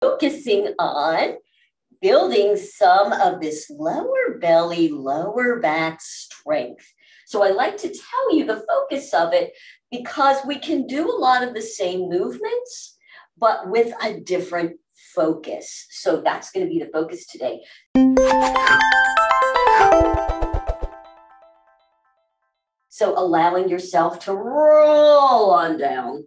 focusing on building some of this lower belly, lower back strength. So I like to tell you the focus of it because we can do a lot of the same movements, but with a different focus. So that's going to be the focus today. So allowing yourself to roll on down.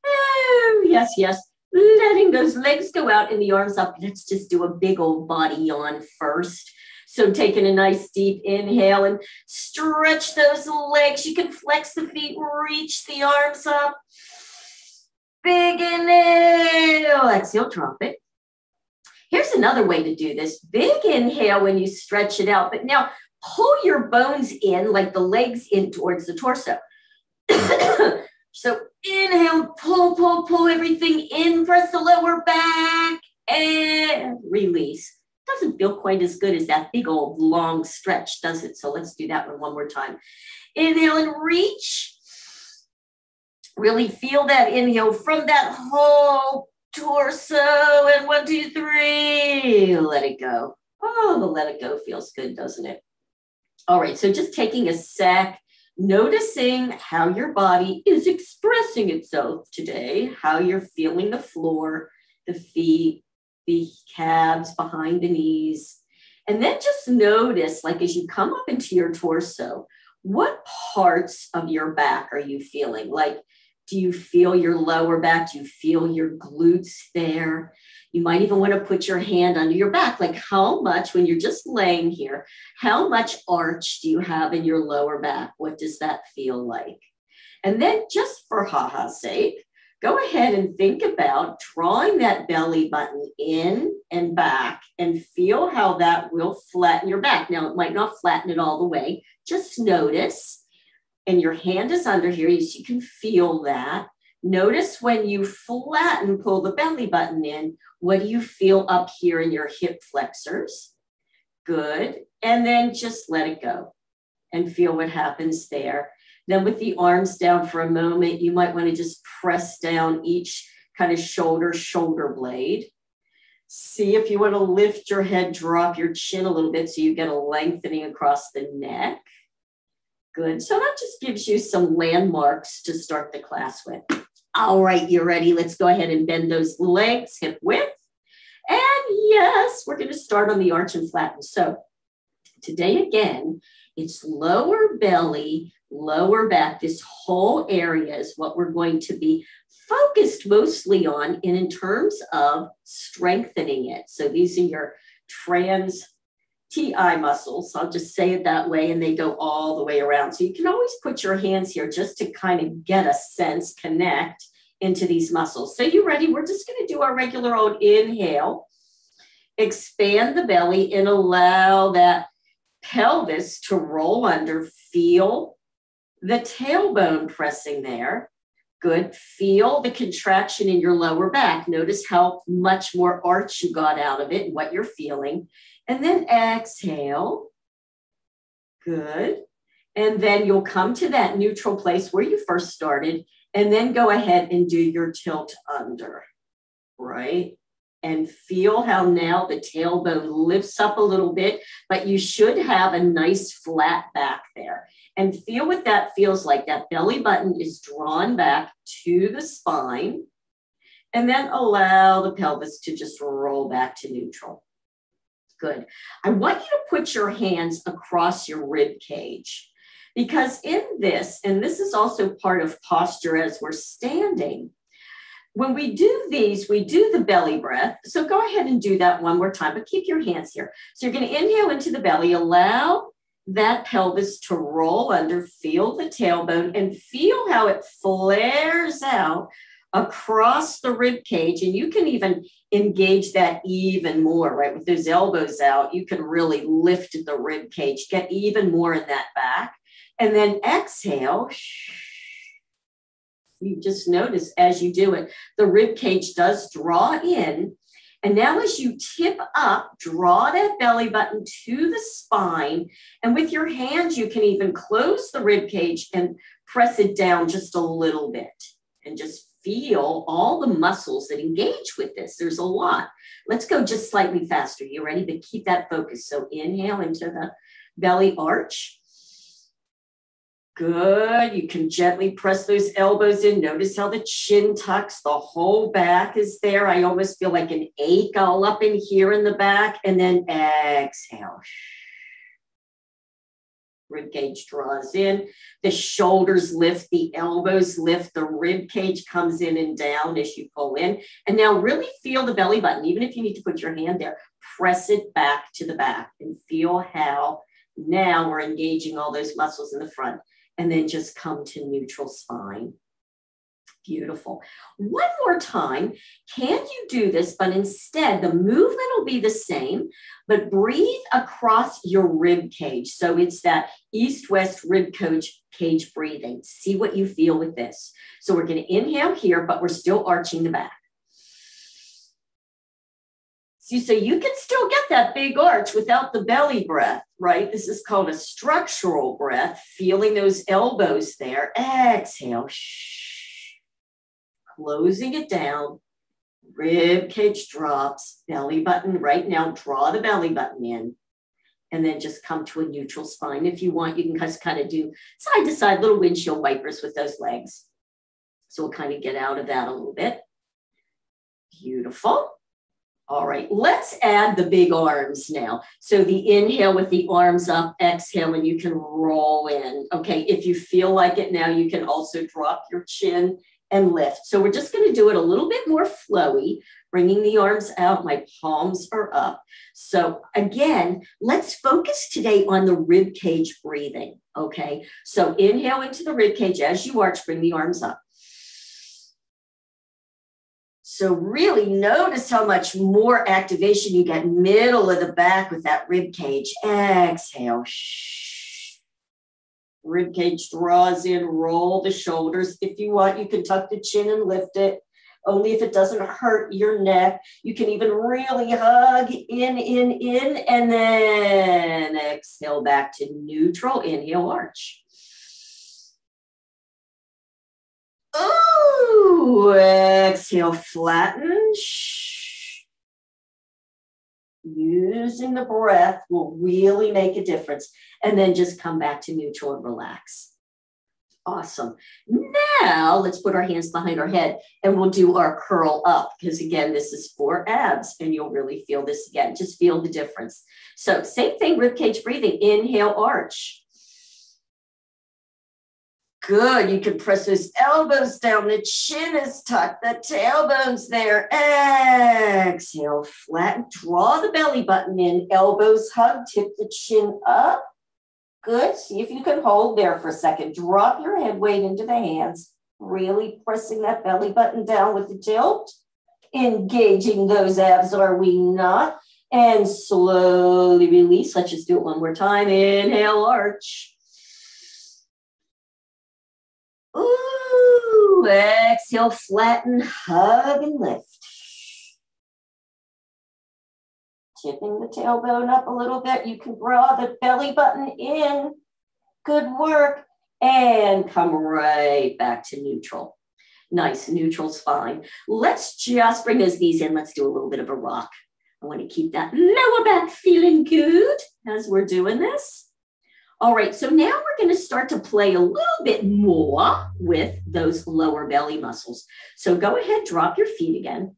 Oh, yes, yes. Letting those legs go out and the arms up. Let's just do a big old body yawn first. So taking a nice deep inhale and stretch those legs. You can flex the feet, reach the arms up. Big inhale. Exhale, drop it. Here's another way to do this. Big inhale when you stretch it out. But now pull your bones in, like the legs in towards the torso. So inhale, pull, pull, pull everything in, press the lower back, and release. Doesn't feel quite as good as that big old long stretch, does it? So let's do that one more time. Inhale and reach. Really feel that inhale from that whole torso. And 1, 2, 3. Let it go. Oh, the let it go feels good, doesn't it? All right, so just taking a sec. Noticing how your body is expressing itself today, how you're feeling the floor, the feet, the calves behind the knees. And then just notice, like as you come up into your torso, what parts of your back are you feeling? Like, do you feel your lower back? Do you feel your glutes there? You might even want to put your hand under your back. Like how much, when you're just laying here, how much arch do you have in your lower back? What does that feel like? And then just for ha-ha's sake, go ahead and think about drawing that belly button in and back and feel how that will flatten your back. Now, it might not flatten it all the way. Just notice. And your hand is under here, so you can feel that. Notice when you flatten, pull the belly button in, what do you feel up here in your hip flexors? Good. And then just let it go and feel what happens there. Then with the arms down for a moment, you might want to just press down each kind of shoulder blade. See if you want to lift your head, drop your chin a little bit so you get a lengthening across the neck. Good. So that just gives you some landmarks to start the class with. All right, you're ready. Let's go ahead and bend those legs hip width. And yes, we're going to start on the arch and flatten. So today, again, it's lower belly, lower back. This whole area is what we're going to be focused mostly on in terms of strengthening it. So these are your trans TI muscles. I'll just say it that way, and they go all the way around. So you can always put your hands here just to kind of get a sense, connect into these muscles. So you ready? We're just going to do our regular old inhale. Expand the belly and allow that pelvis to roll under. Feel the tailbone pressing there. Good. Feel the contraction in your lower back. Notice how much more arch you got out of it and what you're feeling. And then exhale. Good. And then you'll come to that neutral place where you first started, and then go ahead and do your tilt under, right? And feel how now the tailbone lifts up a little bit, but you should have a nice flat back there. And feel what that feels like. That belly button is drawn back to the spine, and then allow the pelvis to just roll back to neutral. Good. I want you to put your hands across your rib cage, because in this, and this is also part of posture as we're standing, when we do these, we do the belly breath. So go ahead and do that one more time, but keep your hands here. So you're going to inhale into the belly, allow that pelvis to roll under, feel the tailbone, and feel how it flares out across the rib cage. And you can even engage that even more, right? With those elbows out, you can really lift the rib cage, get even more in that back. And then exhale. You just notice as you do it, the rib cage does draw in. And now as you tip up, draw that belly button to the spine. And with your hands, you can even close the rib cage and press it down just a little bit. And just feel all the muscles that engage with this. There's a lot. Let's go just slightly faster. You ready? But keep that focus. So inhale into the belly arch. Good. You can gently press those elbows in. Notice how the chin tucks. The whole back is there. I almost feel like an ache all up in here in the back. And then exhale. Rib cage draws in. The shoulders lift. The elbows lift. The rib cage comes in and down as you pull in. And now really feel the belly button. Even if you need to put your hand there, press it back to the back and feel how now we're engaging all those muscles in the front. And then just come to neutral spine. Beautiful. One more time. Can you do this? But instead, the movement will be the same, but breathe across your rib cage. So it's that east-west rib cage breathing. See what you feel with this. So we're going to inhale here, but we're still arching the back. See, so you can still get that big arch without the belly breath, right? This is called a structural breath, feeling those elbows there. Exhale. Closing it down. Rib cage drops. Belly button right now. Draw the belly button in. And then just come to a neutral spine. If you want, you can just kind of do side to side little windshield wipers with those legs. So we'll kind of get out of that a little bit. Beautiful. All right, let's add the big arms now. So the inhale with the arms up, exhale, and you can roll in. Okay, if you feel like it now, you can also drop your chin and lift. So we're just going to do it a little bit more flowy, bringing the arms out. My palms are up. So again, let's focus today on the rib cage breathing. Okay, so inhale into the rib cage as you arch, bring the arms up. So really notice how much more activation you get middle of the back with that rib cage. Exhale. Rib cage draws in, roll the shoulders. If you want, you can tuck the chin and lift it. Only if it doesn't hurt your neck. You can even really hug in, and then exhale back to neutral. Inhale, arch. Ooh, exhale, flatten. Using the breath will really make a difference. And then just come back to neutral and relax. Awesome. Now let's put our hands behind our head and we'll do our curl up because again, this is for abs and you'll really feel this again. Just feel the difference. So same thing, ribcage breathing. Inhale, arch. Good. You can press those elbows down. The chin is tucked. The tailbone's there. Exhale, flatten. Draw the belly button in. Elbows hug. Tip the chin up. Good. See if you can hold there for a second. Drop your head weight into the hands. Really pressing that belly button down with the tilt. Engaging those abs, are we not? And slowly release. Let's just do it one more time. Inhale, arch. Ooh, exhale, flatten, hug, and lift. Tipping the tailbone up a little bit. You can draw the belly button in. Good work. And come right back to neutral. Nice, neutral spine. Let's just bring those knees in. Let's do a little bit of a rock. I want to keep that lower back feeling good as we're doing this. All right, so now we're going to start to play a little bit more with those lower belly muscles. So go ahead, drop your feet again.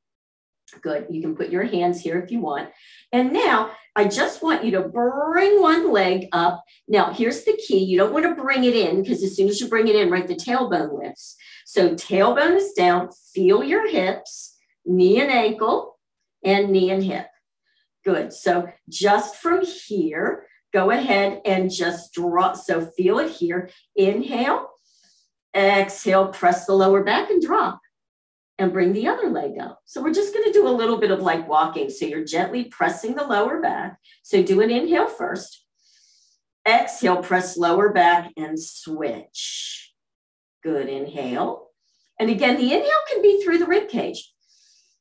Good, you can put your hands here if you want. And now I just want you to bring one leg up. Now here's the key. You don't want to bring it in because as soon as you bring it in, right, the tailbone lifts. So tailbone is down, feel your hips, knee and ankle, and knee and hip. Good, so just from here, go ahead and just drop. So feel it here. Inhale, exhale, press the lower back and drop and bring the other leg up. So we're just going to do a little bit of like walking. So you're gently pressing the lower back. So do an inhale first. Exhale, press lower back and switch. Good, inhale. And again, the inhale can be through the rib cage.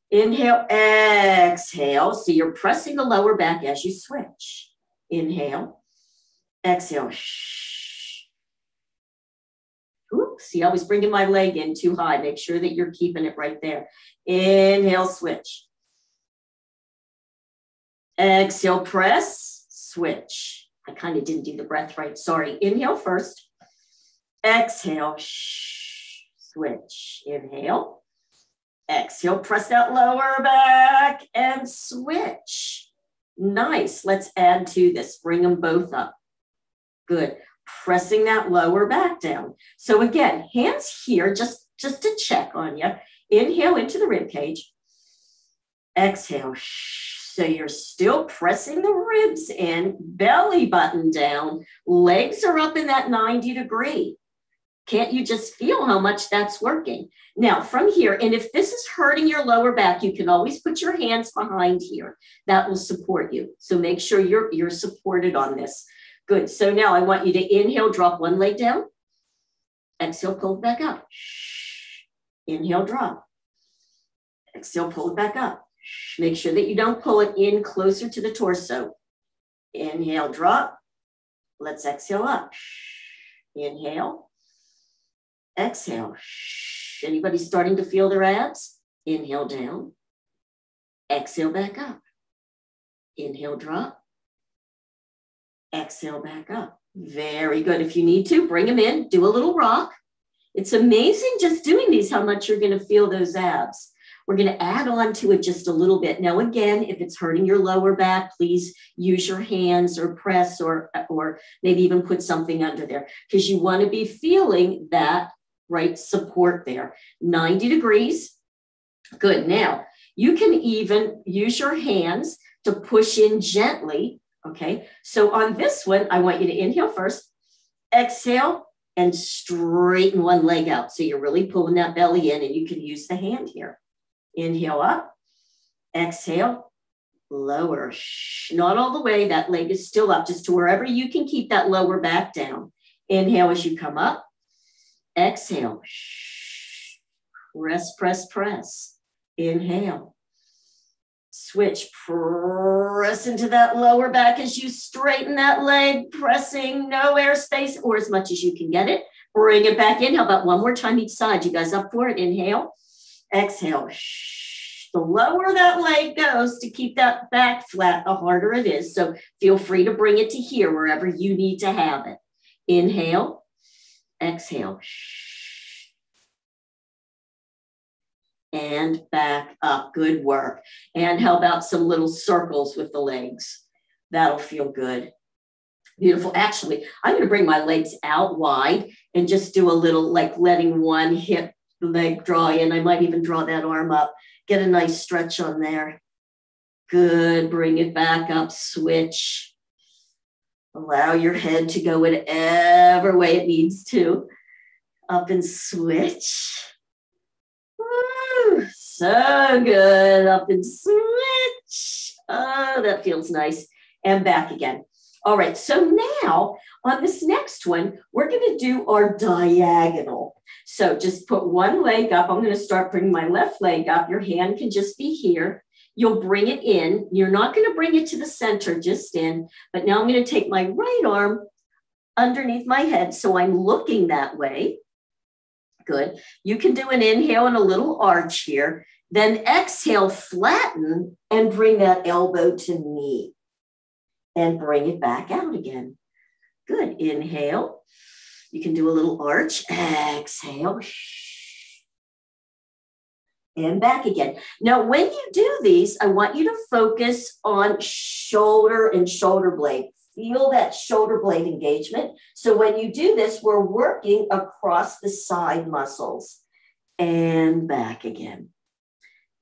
Inhale, exhale. So you're pressing the lower back as you switch. Inhale, exhale. Ooh, see, I was bringing my leg in too high. Make sure that you're keeping it right there. Inhale, switch. Exhale, press, switch. I kind of didn't do the breath right. Sorry. Inhale first. Exhale, switch. Inhale. Exhale, press that lower back and switch. Nice. Let's add to this. Bring them both up. Good. Pressing that lower back down. So again, hands here, just to check on you. Inhale into the rib cage. Exhale. So you're still pressing the ribs in, belly button down, legs are up in that 90 degree. Can't you just feel how much that's working? Now from here, and if this is hurting your lower back, you can always put your hands behind here. That will support you. So make sure you're supported on this. Good. So now I want you to inhale, drop one leg down. Exhale, pull it back up. Inhale, drop. Exhale, pull it back up. Make sure that you don't pull it in closer to the torso. Inhale, drop. Let's exhale up. Inhale. Exhale. Anybody starting to feel their abs? Inhale down. Exhale back up. Inhale, drop. Exhale back up. Very good. If you need to, bring them in. Do a little rock. It's amazing just doing these, how much you're going to feel those abs. We're going to add on to it just a little bit. Now, again, if it's hurting your lower back, please use your hands or press or maybe even put something under there because you want to be feeling that right support there. 90 degrees. Good. Now, you can even use your hands to push in gently. Okay. So on this one, I want you to inhale first, exhale, and straighten one leg out. So you're really pulling that belly in and you can use the hand here. Inhale up, exhale, lower. Not all the way. That leg is still up, just to wherever you can keep that lower back down. Inhale as you come up. Exhale. Press, press, press. Inhale. Switch. Press into that lower back as you straighten that leg, pressing no air space or as much as you can get it. Bring it back in. How about one more time each side? You guys up for it? Inhale. Exhale. The lower that leg goes to keep that back flat, the harder it is. So feel free to bring it to here, wherever you need to have it. Inhale. Exhale. And back up. Good work. And how about some little circles with the legs? That'll feel good. Beautiful. Actually, I'm going to bring my legs out wide and just do a little like letting one hip leg draw in. I might even draw that arm up. Get a nice stretch on there. Good. Bring it back up. Switch. Allow your head to go whatever way it needs to. Up and switch. Woo, so good. Up and switch. Oh, that feels nice. And back again. All right. So now on this next one, we're going to do our diagonal. So just put one leg up. I'm going to start bringing my left leg up. Your hand can just be here. You'll bring it in. You're not going to bring it to the center, just in. But now I'm going to take my right arm underneath my head. So I'm looking that way. Good. You can do an inhale and a little arch here. Then exhale, flatten, and bring that elbow to knee. And bring it back out again. Good. Inhale. You can do a little arch. Exhale. And back again. Now, when you do these, I want you to focus on shoulder and shoulder blade. Feel that shoulder blade engagement. So when you do this, we're working across the side muscles. And back again.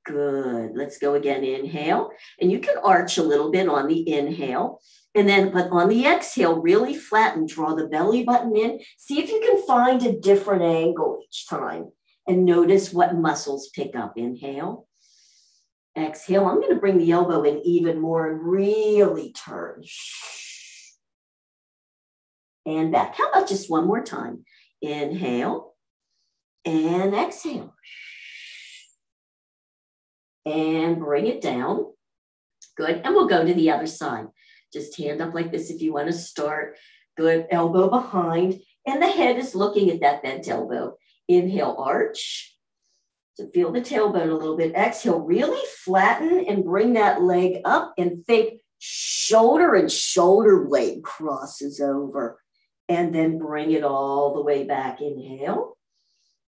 Good. Let's go again. Inhale. And you can arch a little bit on the inhale. And then, but on the exhale, really flatten. Draw the belly button in. See if you can find a different angle each time. And notice what muscles pick up. Inhale. Exhale. I'm going to bring the elbow in even more and really turn. And back. How about just one more time? Inhale. And exhale. And bring it down. Good. And we'll go to the other side. Just hand up like this if you want to start. Good. Elbow behind. And the head is looking at that bent elbow. Inhale, arch. So feel the tailbone a little bit. Exhale, really flatten and bring that leg up and think shoulder and shoulder blade crosses over. And then bring it all the way back. Inhale.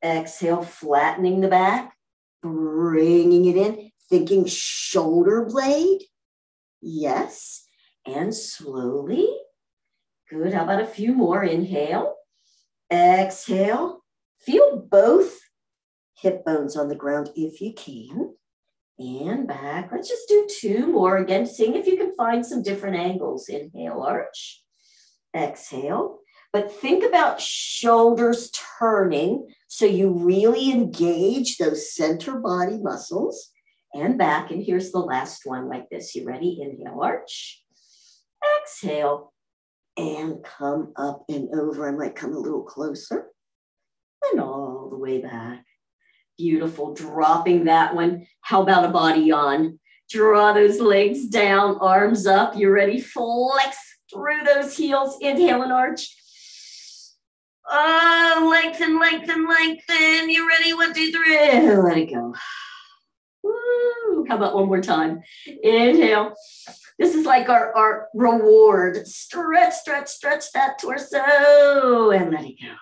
Exhale, flattening the back. Bringing it in. Thinking shoulder blade. Yes. And slowly. Good. How about a few more? Inhale. Exhale. Feel both hip bones on the ground if you can. And back. Let's just do 2 more. Again, seeing if you can find some different angles. Inhale, arch. Exhale. But think about shoulders turning so you really engage those center body muscles. And back. And here's the last one like this. You ready? Inhale, arch. Exhale. And come up and over. I might come a little closer. And all the way back. Beautiful. Dropping that one. How about a body yawn? Draw those legs down, arms up. You ready? Flex through those heels. Inhale and arch. Oh, lengthen, lengthen, lengthen. You ready? 1, 2, 3. Let it go. Woo. How about one more time? Inhale. This is like our reward. Stretch, stretch, stretch that torso and let it go.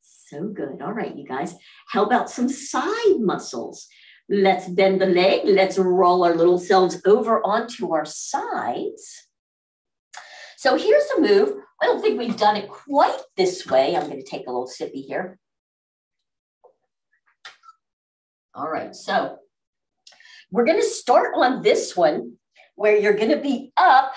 So good. All right, you guys. How about some side muscles? Let's bend the leg. Let's roll our little selves over onto our sides. So here's a move. I don't think we've done it quite this way. I'm going to take a little sippy here. All right, so we're going to start on this one where you're going to be up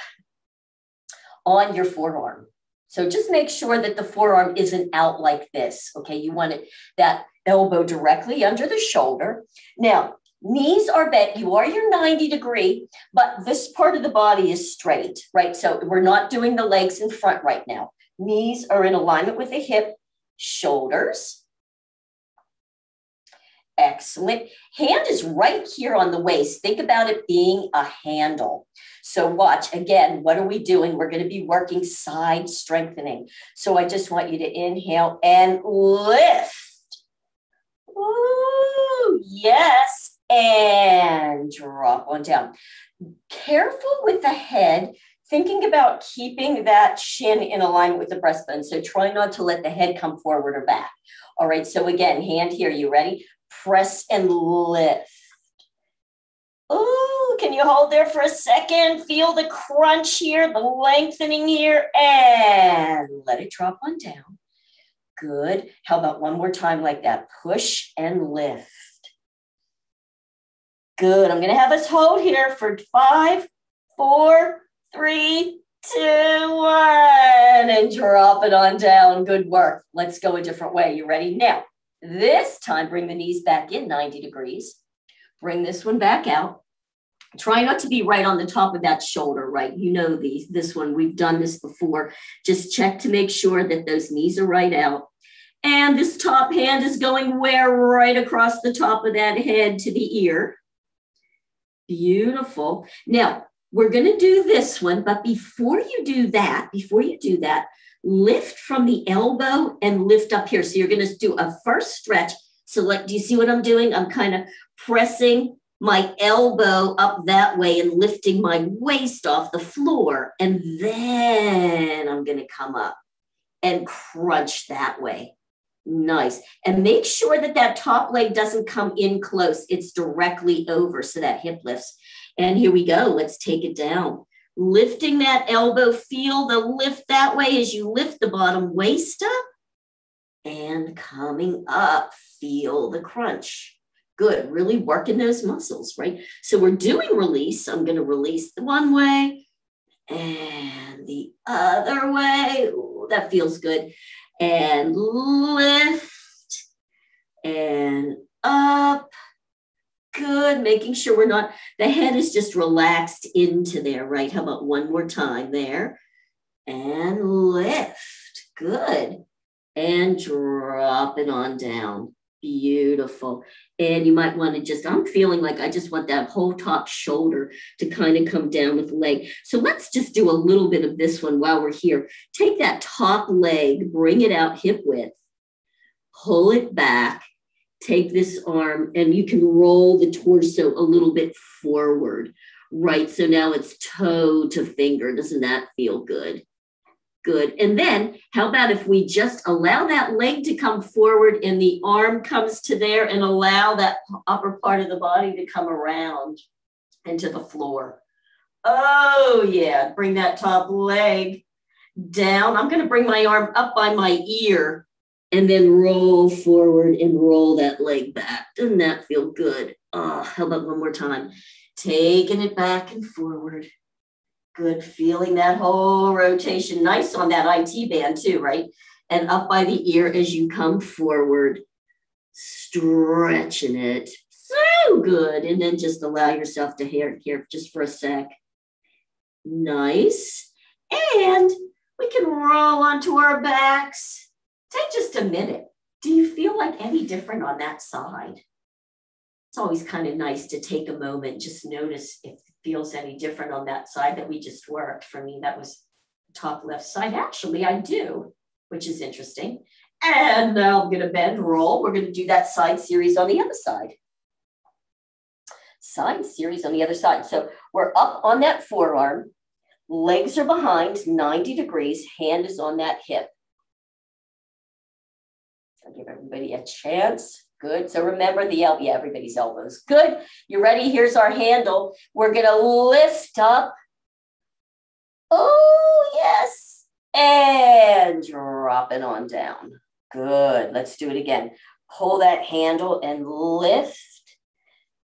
on your forearm. So just make sure that the forearm isn't out like this, okay? You want it, that elbow directly under the shoulder. Now, knees are bent. You are your 90 degree, but this part of the body is straight, right? So we're not doing the legs in front right now. Knees are in alignment with the hip, shoulders. Excellent. Hand is right here on the waist. Think about it being a handle. So watch, again, what are we doing? We're going to be working side strengthening. So I just want you to inhale and lift. Ooh, yes. And drop on down. Careful with the head, thinking about keeping that chin in alignment with the breastbone. So try not to let the head come forward or back. All right, so again, hand here, you ready? Press and lift. Ooh, can you hold there for a second? Feel the crunch here, the lengthening here, and let it drop on down. Good. How about one more time like that? Push and lift. Good. I'm going to have us hold here for 5, 4, 3, 2, 1, and drop it on down. Good work. Let's go a different way. You ready? Now, this time, bring the knees back in 90 degrees. Bring this one back out. Try not to be right on the top of that shoulder, right? You know this one. We've done this before. Just check to make sure that those knees are right out. And this top hand is going where? Right across the top of that head to the ear. Beautiful. Now, we're going to do this one, but before you do that, lift from the elbow and lift up here. So you're going to do a first stretch. So like, do you see what I'm doing? I'm kind of pressing my elbow up that way and lifting my waist off the floor. And then I'm going to come up and crunch that way. Nice. And make sure that that top leg doesn't come in close. It's directly over so that hip lifts. And here we go. Let's take it down. Lifting that elbow, feel the lift that way as you lift the bottom waist up and coming up, feel the crunch. Good, really working those muscles, right? So we're doing release. I'm going to release the one way and the other way. Ooh, that feels good. And lift and up. Good, making sure we're not, the head is just relaxed into there, right? How about one more time there? And lift, good. And drop it on down. Beautiful. And you might want to just, I'm feeling like I just want that whole top shoulder to kind of come down with the leg. So let's just do a little bit of this one while we're here. Take that top leg, bring it out hip width, pull it back, take this arm, and you can roll the torso a little bit forward, right? So now it's toe to finger. Doesn't that feel good? Good. And then how about if we just allow that leg to come forward and the arm comes to there and allow that upper part of the body to come around into the floor. Oh, yeah. Bring that top leg down. I'm going to bring my arm up by my ear and then roll forward and roll that leg back. Doesn't that feel good? Oh, how about one more time? Taking it back and forward. Good, feeling that whole rotation. Nice on that IT band too, right? And up by the ear as you come forward, stretching it. So good. And then just allow yourself to hear here just for a sec. Nice. And we can roll onto our backs. Take just a minute. Do you feel like any different on that side? It's always kind of nice to take a moment, just notice if it feels any different on that side that we just worked. For me, that was top left side. Actually, I do, which is interesting. And now I'm going to bend, roll. We're going to do that side series on the other side. Side series on the other side. So we're up on that forearm. Legs are behind, 90 degrees. Hand is on that hip. I'll give everybody a chance. Good. So remember the elbow. Yeah, everybody's elbows. Good. You ready? Here's our handle. We're going to lift up. Oh, yes. And drop it on down. Good. Let's do it again. Pull that handle and lift.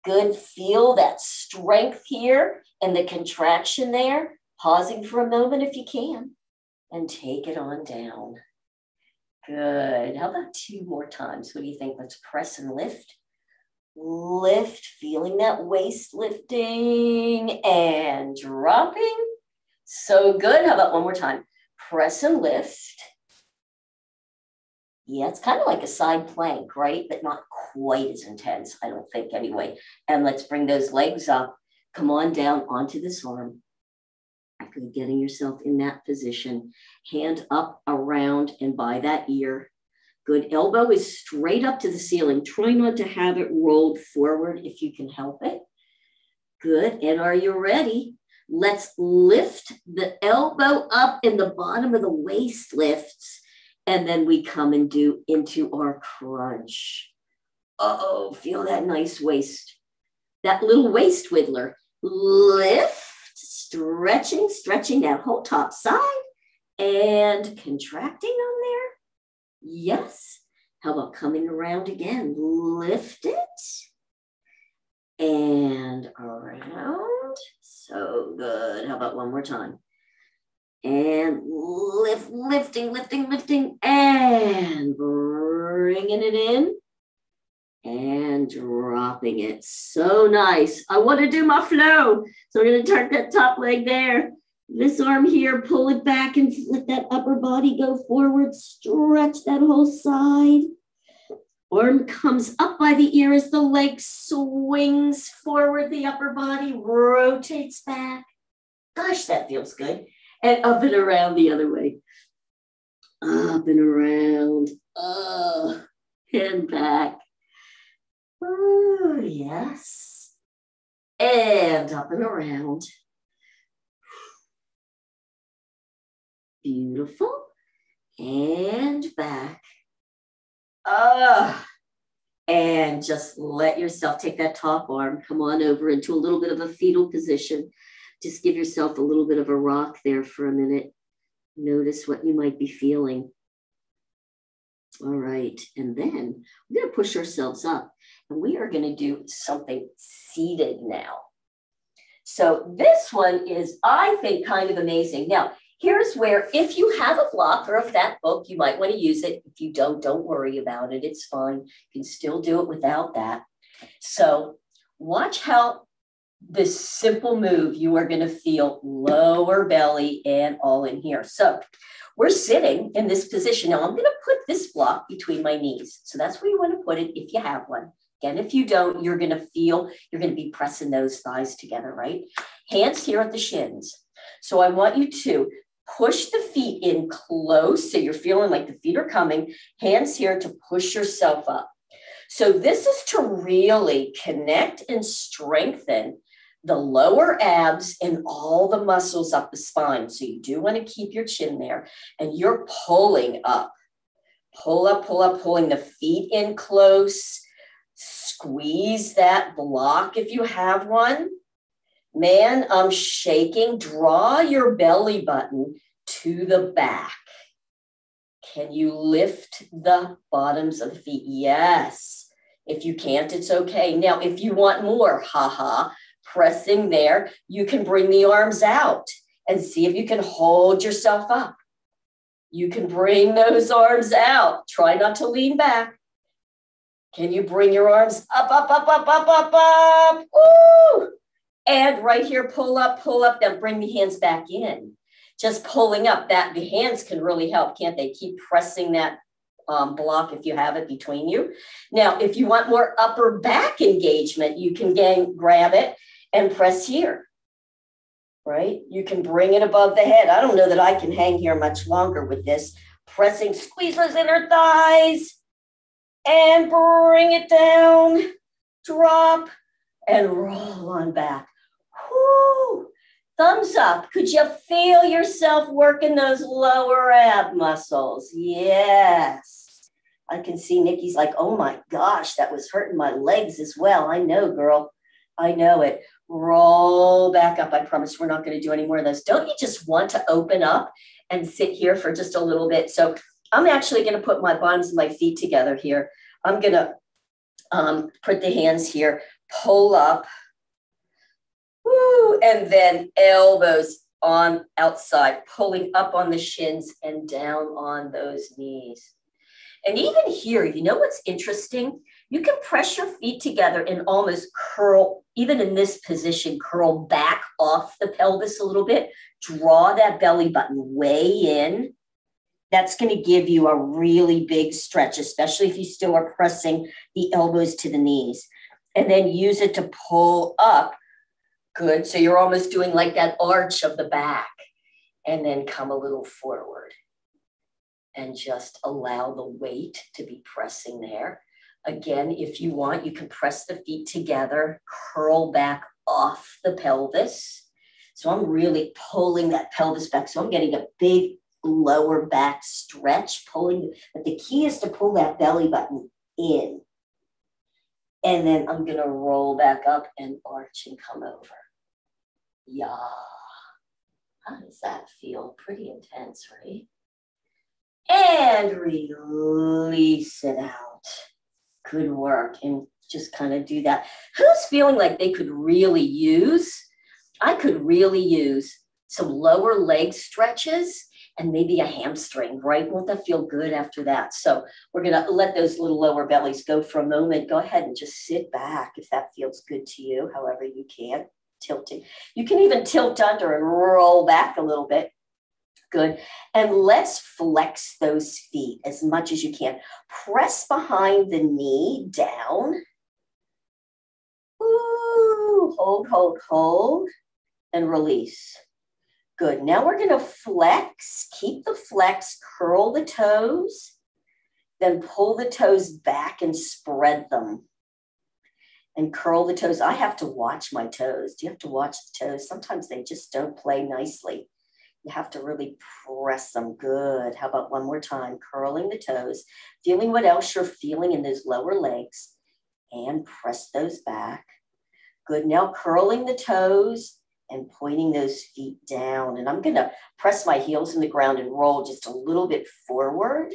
Good. Feel that strength here and the contraction there. Pausing for a moment if you can. And take it on down. Good. How about two more times? What do you think? Let's press and lift. Lift, feeling that waist lifting and dropping. So good. How about one more time? Press and lift. Yeah, it's kind of like a side plank, right? But not quite as intense, I don't think anyway. And let's bring those legs up. Come on down onto this arm. Good, getting yourself in that position. Hand up, around, and by that ear. Good, elbow is straight up to the ceiling. Try not to have it rolled forward if you can help it. Good, and are you ready? Let's lift the elbow up and the bottom of the waist lifts. And then we come and do into our crunch. Uh-oh, feel that nice waist. That little waist wiggler. Lift. Stretching that whole top side and contracting on there. Yes. How about coming around again? Lift it and around. So good. How about one more time? And lifting and bringing it in. And dropping it. So nice. I want to do my flow. So we're going to turn that top leg there. This arm here, pull it back and let that upper body go forward. Stretch that whole side. Arm comes up by the ear as the leg swings forward. The upper body rotates back. Gosh, that feels good. And up and around the other way. Up and around. And back. Oh, yes. And up and around. Beautiful. And back. And just let yourself take that top arm, come on over into a little bit of a fetal position. Just give yourself a little bit of a rock there for a minute. Notice what you might be feeling. All right, and then we're going to push ourselves up, and we are going to do something seated now. So this one is, I think, kind of amazing. Now, here's where, if you have a block or a fat book, you might want to use it. If you don't worry about it. It's fine. You can still do it without that. So watch how this simple move, you are going to feel lower belly and all in here. So we're sitting in this position. Now I'm going to put this block between my knees. So that's where you want to put it if you have one. Again, if you don't, you're going to feel, you're going to be pressing those thighs together, right? Hands here at the shins. So I want you to push the feet in close. So you're feeling like the feet are coming. Hands here to push yourself up. So this is to really connect and strengthen the lower abs and all the muscles up the spine. So you do want to keep your chin there and you're pulling up. Pull up, pulling the feet in close. Squeeze that block if you have one. Man, I'm shaking. Draw your belly button to the back. Can you lift the bottoms of the feet? Yes. If you can't, it's okay. Now, if you want more, pressing there, you can bring the arms out and see if you can hold yourself up. You can bring those arms out. Try not to lean back. Can you bring your arms up? Woo! And right here, pull up, then bring the hands back in. Just pulling up, that the hands can really help, can't they? Keep pressing that block if you have it between you. Now, if you want more upper back engagement, you can grab it and press here, right? You can bring it above the head. I don't know that I can hang here much longer with this. Pressing, squeeze those inner thighs. And bring it down, drop, and roll on back. Whoo! Thumbs up. Could you feel yourself working those lower ab muscles? Yes. I can see Nikki's like, oh my gosh, that was hurting my legs as well. I know, girl. I know it. Roll back up. I promise we're not going to do any more of those. Don't you just want to open up and sit here for just a little bit? So I'm actually going to put my bottoms of my feet together here. I'm going to put the hands here, pull up, woo, and then elbows on outside, pulling up on the shins and down on those knees. And even here, you know what's interesting? You can press your feet together and almost curl, even in this position, curl back off the pelvis a little bit. Draw that belly button way in. That's going to give you a really big stretch, especially if you still are pressing the elbows to the knees. And then use it to pull up. Good. So you're almost doing like that arch of the back. And then come a little forward. And just allow the weight to be pressing there. Again, if you want, you can press the feet together, curl back off the pelvis. So I'm really pulling that pelvis back. So I'm getting a big lower back stretch, pulling, but the key is to pull that belly button in. And then I'm going to roll back up and arch and come over. Yeah. How does that feel? Pretty intense, right? And release it out. Good work. And just kind of do that. Who's feeling like they could really use, I could really use some lower leg stretches and maybe a hamstring, right? Won't that feel good after that? So we're going to let those little lower bellies go for a moment. Go ahead and just sit back if that feels good to you, however you can. Tilting. You can even tilt under and roll back a little bit. Good. And let's flex those feet as much as you can. Press behind the knee down. Ooh, hold, and release. Good. Now we're going to flex. Keep the flex. Curl the toes. Then pull the toes back and spread them. And curl the toes. I have to watch my toes. Do you have to watch the toes? Sometimes they just don't play nicely. You have to really press them. Good. How about one more time? Curling the toes, feeling what else you're feeling in those lower legs, and press those back. Good. Now curling the toes and pointing those feet down. And I'm going to press my heels in the ground and roll just a little bit forward.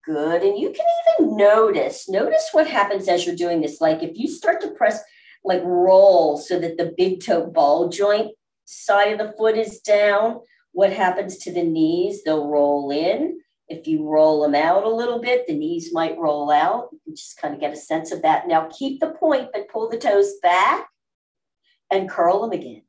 Good. And you can even notice what happens as you're doing this. Like if you start to press, like roll so that the big toe ball joint side of the foot is down, what happens to the knees? They'll roll in. If you roll them out a little bit, the knees might roll out. You can just kind of get a sense of that. Now keep the point, but pull the toes back. and curl them again.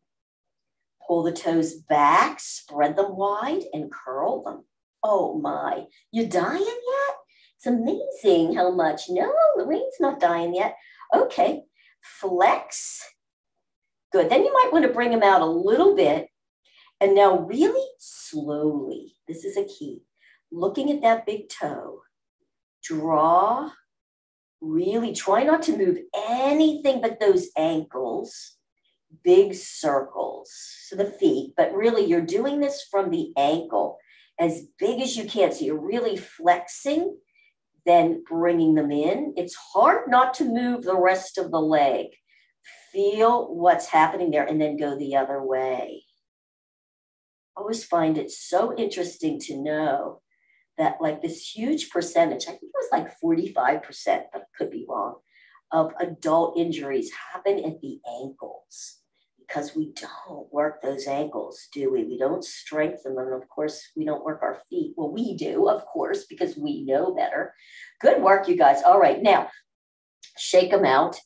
Pull the toes back, spread them wide, and curl them. Oh my, you dying yet? It's amazing how much. No, Lorraine's not dying yet. Okay, flex. Good. Then you might want to bring them out a little bit. And now really slowly, this is a key, looking at that big toe, draw, really try not to move anything but those ankles, big circles, so the feet, but really you're doing this from the ankle as big as you can. So you're really flexing, then bringing them in. It's hard not to move the rest of the leg. Feel what's happening there and then go the other way. I always find it so interesting to know that like this huge percentage, I think it was like 45%, but I could be wrong, of adult injuries happen at the ankles because we don't work those ankles, do we? We don't strengthen them. And of course, we don't work our feet. Well, we do, of course, because we know better. Good work, you guys. All right, now shake them out.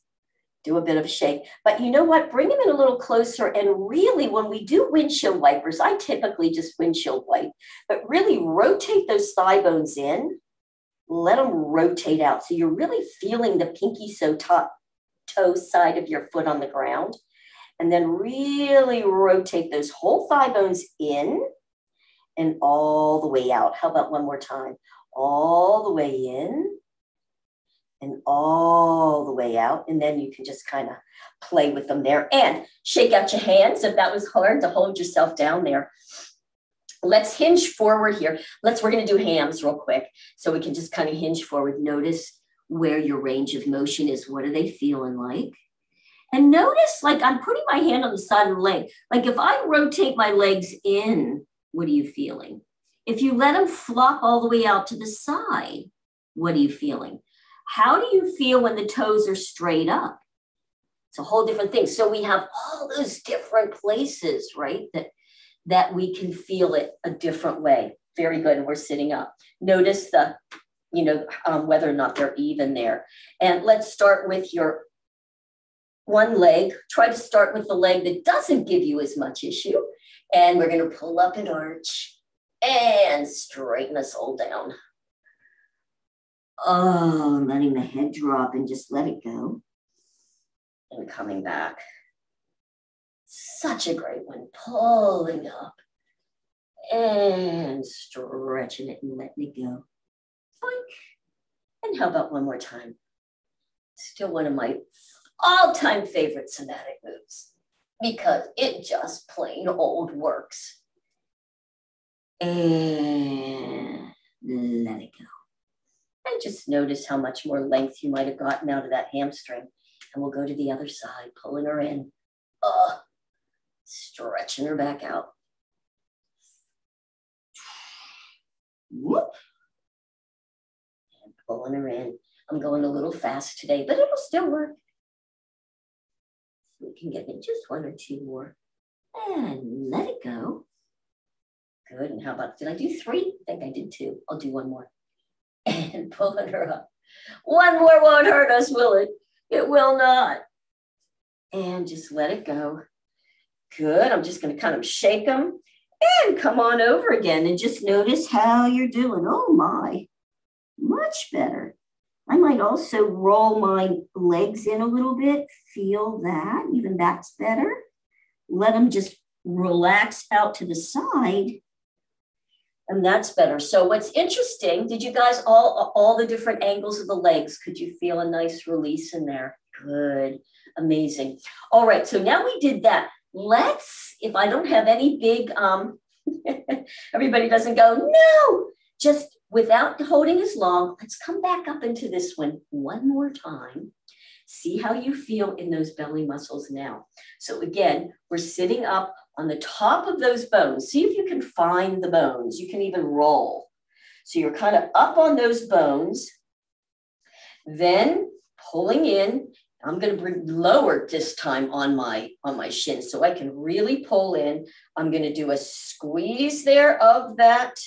Do a bit of a shake. But you know what? Bring them in a little closer. And really, when we do windshield wipers, I typically just windshield wipe, but really rotate those thigh bones in. Let them rotate out. So you're really feeling the pinky toe side of your foot on the ground. And then really rotate those whole thigh bones in and all the way out. How about one more time? All the way in. And all the way out. And then you can just kind of play with them there and shake out your hands if that was hard to hold yourself down there. Let's hinge forward here. We're going to do hams real quick. So we can just kind of hinge forward. Notice where your range of motion is. What are they feeling like? And notice, like I'm putting my hand on the side of the leg. Like if I rotate my legs in, what are you feeling? If you let them flop all the way out to the side, what are you feeling? How do you feel when the toes are straight up? It's a whole different thing. So we have all those different places, right? That we can feel it a different way. Very good. And we're sitting up. Notice the, whether or not they're even there. And let's start with your one leg. Try to start with the leg that doesn't give you as much issue. And we're going to pull up an arch and straighten us all down. Oh, letting the head drop and just let it go. And coming back. Such a great one. Pulling up and stretching it and letting it go. Boink. And how about one more time? Still one of my all-time favorite somatic moves because it just plain old works. And let it go. And just notice how much more length you might have gotten out of that hamstring. And we'll go to the other side, pulling her in. Stretching her back out. Whoop. And pulling her in. I'm going a little fast today, but it'll still work. So we can get in just one or two more. And let it go. Good. And how about, did I do 3? I think I did 2. I'll do one more. And pulling her up. One more won't hurt us, will it? It will not. And just let it go. Good. I'm just going to kind of shake them and come on over again and just notice how you're doing. Oh my, much better. I might also roll my legs in a little bit. Feel that. Even that's better. Let them just relax out to the side. And that's better. So what's interesting, did you guys all the different angles of the legs, could you feel a nice release in there? Good. Amazing. All right. So now we did that. Let's, if I don't have any big, everybody doesn't go, no, just without holding as long, let's come back up into this one more time. See how you feel in those belly muscles now. So again, we're sitting up on the top of those bones. See if you can find the bones. You can even roll. So you're kind of up on those bones, then pulling in. I'm going to bring lower this time on my shin so I can really pull in. I'm going to do a squeeze there of that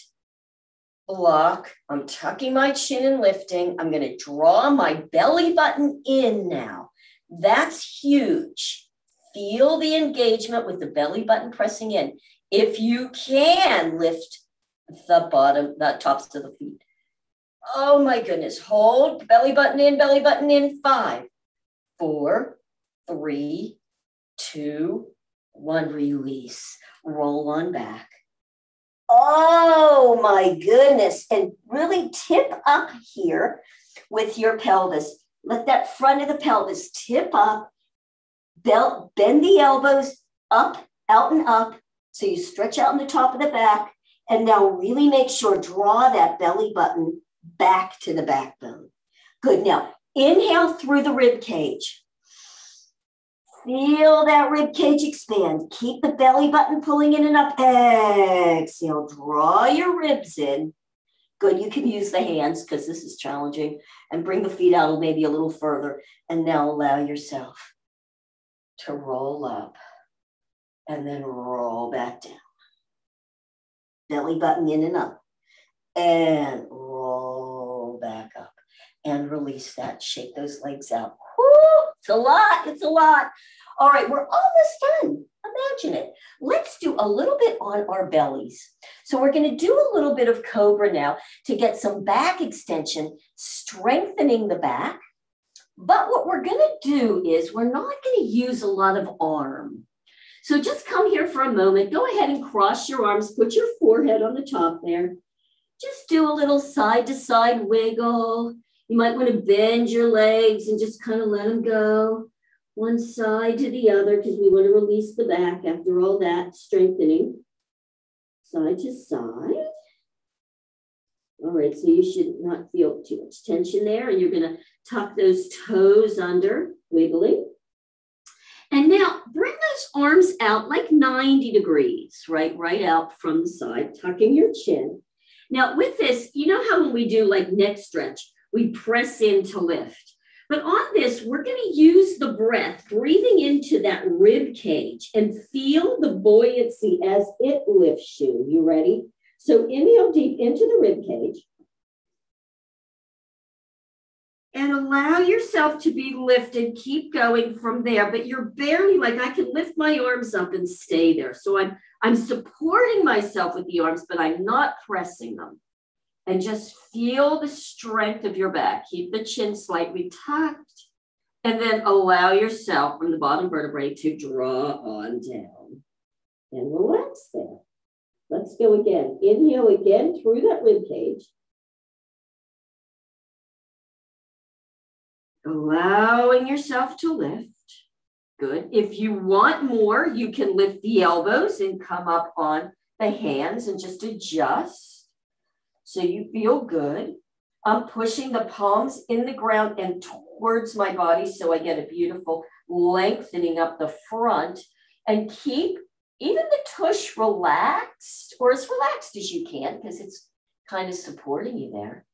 block. I'm tucking my chin and lifting. I'm going to draw my belly button in now. That's huge. Feel the engagement with the belly button pressing in. If you can, lift the tops of the feet. Oh my goodness. Hold, belly button in. 5, 4, 3, 2, 1. Release. Roll on back. Oh my goodness. And really tip up here with your pelvis. Let that front of the pelvis tip up. Bend the elbows up, out and up. So you stretch out in the top of the back. And now really make sure, draw that belly button back to the backbone. Good. Now inhale through the rib cage. Feel that rib cage expand. Keep the belly button pulling in and up. Exhale, draw your ribs in. Good, you can use the hands because this is challenging. And bring the feet out maybe a little further. And now allow yourself to roll up and then roll back down. Belly button in and up. And roll back up. And release that. Shake those legs out. Woo! It's a lot. It's a lot. All right, we're almost done. Imagine it. Let's do a little bit on our bellies. So we're going to do a little bit of cobra now to get some back extension, strengthening the back. But what we're going to do is we're not going to use a lot of arm. So just come here for a moment. Go ahead and cross your arms. Put your forehead on the top there. Just do a little side to side wiggle. You might want to bend your legs and just kind of let them go one side to the other because we want to release the back after all that strengthening. Side to side. All right, so you should not feel too much tension there. And you're going to tuck those toes under, wiggling. And now bring those arms out like 90 degrees, right out from the side, tucking your chin. Now with this, you know how when we do like neck stretch, we press in to lift. But on this, we're going to use the breath, breathing into that rib cage and feel the buoyancy as it lifts you. You ready? So inhale deep into the rib cage. And allow yourself to be lifted. Keep going from there. But you're barely, like I can lift my arms up and stay there. So I'm supporting myself with the arms, but I'm not pressing them. And just feel the strength of your back. Keep the chin slightly tucked. And then allow yourself from the bottom vertebrae to draw on down. And relax there. Let's go again. Inhale again through that rib cage. Allowing yourself to lift. Good. If you want more, you can lift the elbows and come up on the hands and just adjust. So you feel good. I'm pushing the palms in the ground and towards my body so I get a beautiful lengthening up the front. And keep even the tush relaxed, or as relaxed as you can because it's kind of supporting you there.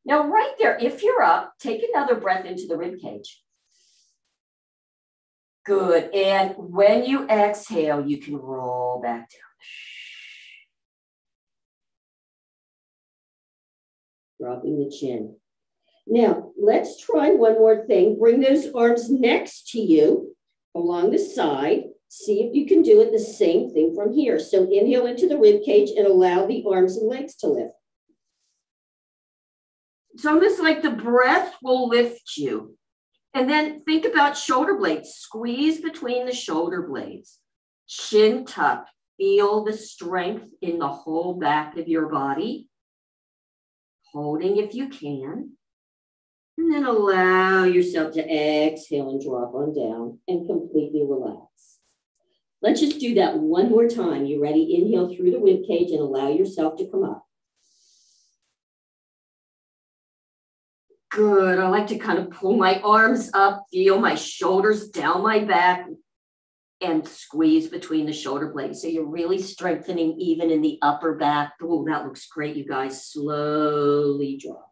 Now right there, if you're up, take another breath into the rib cage. Good. And when you exhale, you can roll back down. Dropping the chin. Now, let's try one more thing. Bring those arms next to you along the side. See if you can do it the same thing from here. So inhale into the rib cage and allow the arms and legs to lift. It's almost like the breath will lift you. And then think about shoulder blades. Squeeze between the shoulder blades. Chin tuck. Feel the strength in the whole back of your body. Holding if you can. And then allow yourself to exhale and drop on down and completely relax. Let's just do that one more time. You ready? Inhale through the rib cage and allow yourself to come up. Good. I like to kind of pull my arms up, feel my shoulders down my back, and squeeze between the shoulder blades. So you're really strengthening even in the upper back. Oh, that looks great, you guys. Slowly drop.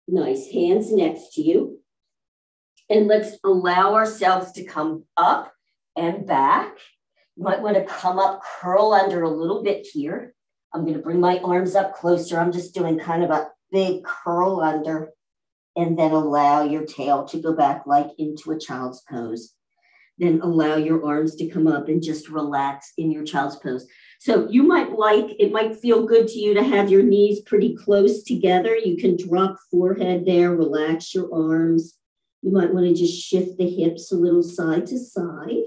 Nice. Hands next to you. And let's allow ourselves to come up and back. You might want to come up, curl under a little bit here. I'm going to bring my arms up closer. I'm just doing kind of a big curl under. And then allow your tail to go back like into a child's pose. Then allow your arms to come up and just relax in your child's pose. So you might it might feel good to you to have your knees pretty close together. You can drop forehead there, relax your arms. You might want to just shift the hips a little side to side.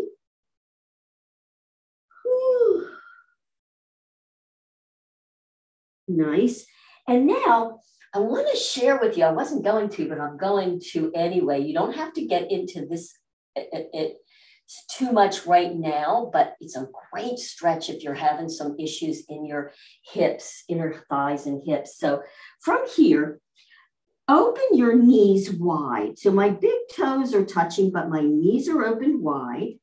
Whew. Nice. And now I want to share with you, I wasn't going to, but I'm going to anyway. You don't have to get into this it's too much right now, but it's a great stretch if you're having some issues in your hips, inner thighs and hips. So from here, open your knees wide. So my big toes are touching, but my knees are open wide.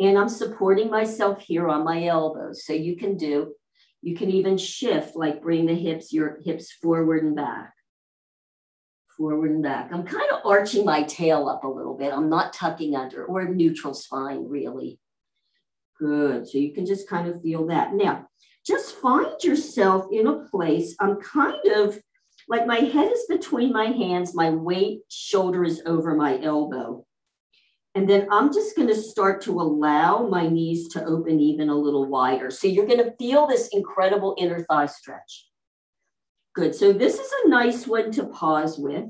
And I'm supporting myself here on my elbows. So you can even shift, like bring your hips forward and back. Forward and back. I'm kind of arching my tail up a little bit. I'm not tucking under or neutral spine, really. Good. So you can just kind of feel that. Now, just find yourself in a place. I'm kind of like my head is between my hands. My weight shoulder is over my elbow. And then I'm just going to start to allow my knees to open even a little wider. So you're going to feel this incredible inner thigh stretch. Good. So this is a nice one to pause with.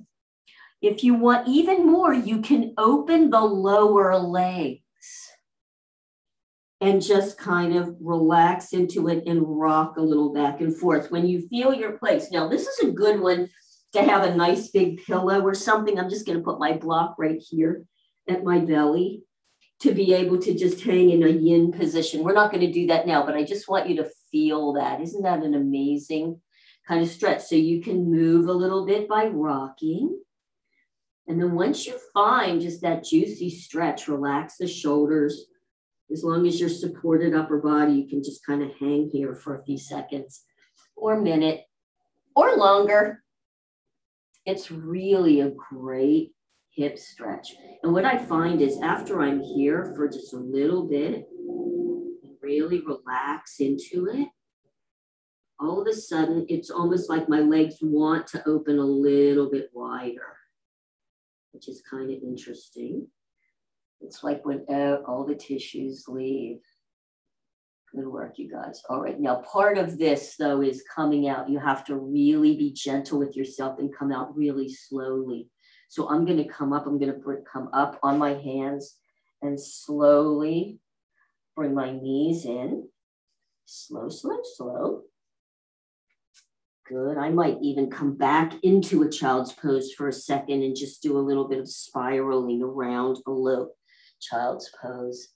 If you want even more, you can open the lower legs and just kind of relax into it and rock a little back and forth when you feel your place. Now, this is a good one to have a nice big pillow or something. I'm just going to put my block right here at my belly to be able to just hang in a yin position. We're not going to do that now, but I just want you to feel that. Isn't that an amazing kind of stretch? So you can move a little bit by rocking. And then once you find just that juicy stretch, relax the shoulders. As long as you're supported upper body, you can just kind of hang here for a few seconds or a minute or longer. It's really a great hip stretch. And what I find is after I'm here for just a little bit, really relax into it, all of a sudden, it's almost like my legs want to open a little bit wider, which is kind of interesting. It's like when all the tissues leave. Good work, you guys. All right, now part of this, though, is coming out. You have to really be gentle with yourself and come out really slowly. So I'm going to come up. I'm going to come up on my hands and slowly bring my knees in. Slow, slow, slow. Good. I might even come back into a child's pose for a second and just do a little bit of spiraling around a low child's pose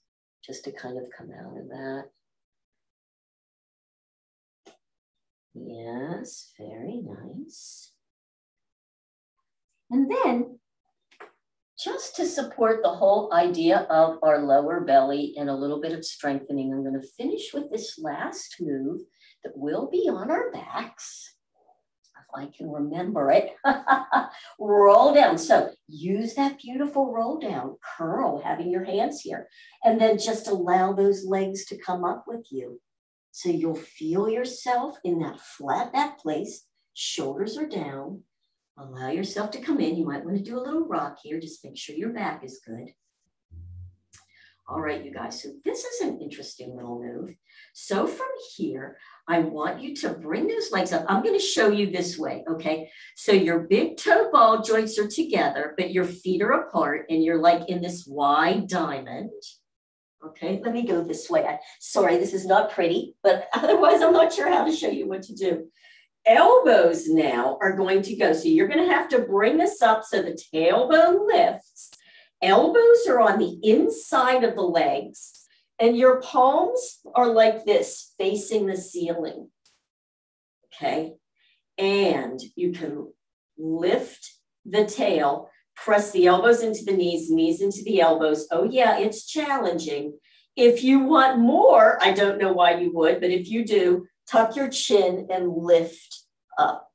just to kind of come out of that. Yes, very nice. And then just to support the whole idea of our lower belly and a little bit of strengthening, I'm going to finish with this last move that will be on our backs. I can remember it. Roll down. So use that beautiful roll down, curl, having your hands here, and then just allow those legs to come up with you. So you'll feel yourself in that flat back place. Shoulders are down. Allow yourself to come in. You might want to do a little rock here. Just make sure your back is good. All right, you guys. So this is an interesting little move. So from here, I want you to bring those legs up. I'm going to show you this way, okay? So your big toe ball joints are together, but your feet are apart, and you're like in this wide diamond. Okay, let me go this way. Sorry, this is not pretty, but otherwise I'm not sure how to show you what to do. Elbows now are going to go. So you're going to have to bring this up so the tailbone lifts. Elbows are on the inside of the legs. And your palms are like this, facing the ceiling, okay? And you can lift the tail, press the elbows into the knees, knees into the elbows. Oh yeah, it's challenging. If you want more, I don't know why you would, but if you do, tuck your chin and lift up.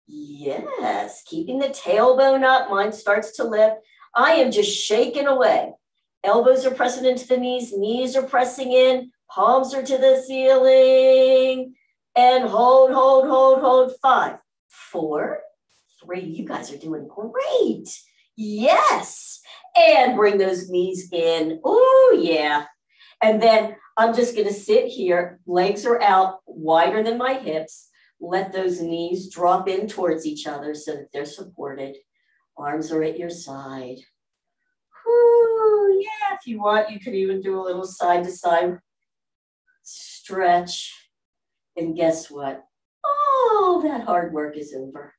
Yes, keeping the tailbone up, mine starts to lift. I am just shaking away. Elbows are pressing into the knees, knees are pressing in, palms are to the ceiling, and hold, hold, hold, hold. 5, 4, 3. You guys are doing great. Yes. And bring those knees in. Oh, yeah. And then I'm just going to sit here. Legs are out wider than my hips. Let those knees drop in towards each other so that they're supported. Arms are at your side. Whew, yeah, if you want, you could even do a little side to side stretch. And guess what? All that hard work is over.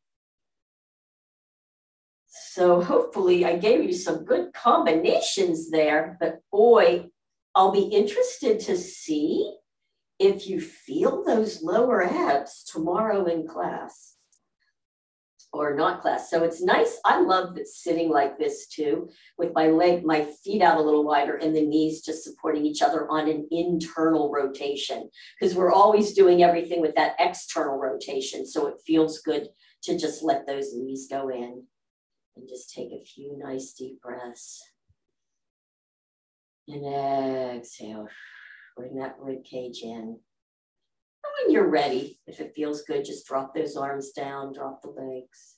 So hopefully I gave you some good combinations there, but boy, I'll be interested to see if you feel those lower abs tomorrow in class or not class. So it's nice. I love sitting like this too, with my feet out a little wider and the knees just supporting each other on an internal rotation, because we're always doing everything with that external rotation. So it feels good to just let those knees go in and just take a few nice deep breaths. And exhale, bring that rib cage in. And when you're ready, if it feels good, just drop those arms down, drop the legs.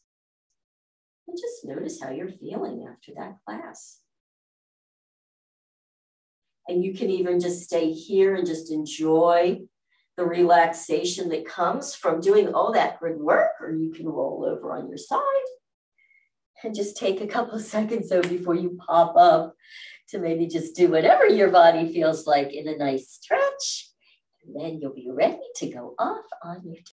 And just notice how you're feeling after that class. And you can even just stay here and just enjoy the relaxation that comes from doing all that good work, or you can roll over on your side and just take a couple of seconds though before you pop up to maybe just do whatever your body feels like in a nice stretch. And then you'll be ready to go off on your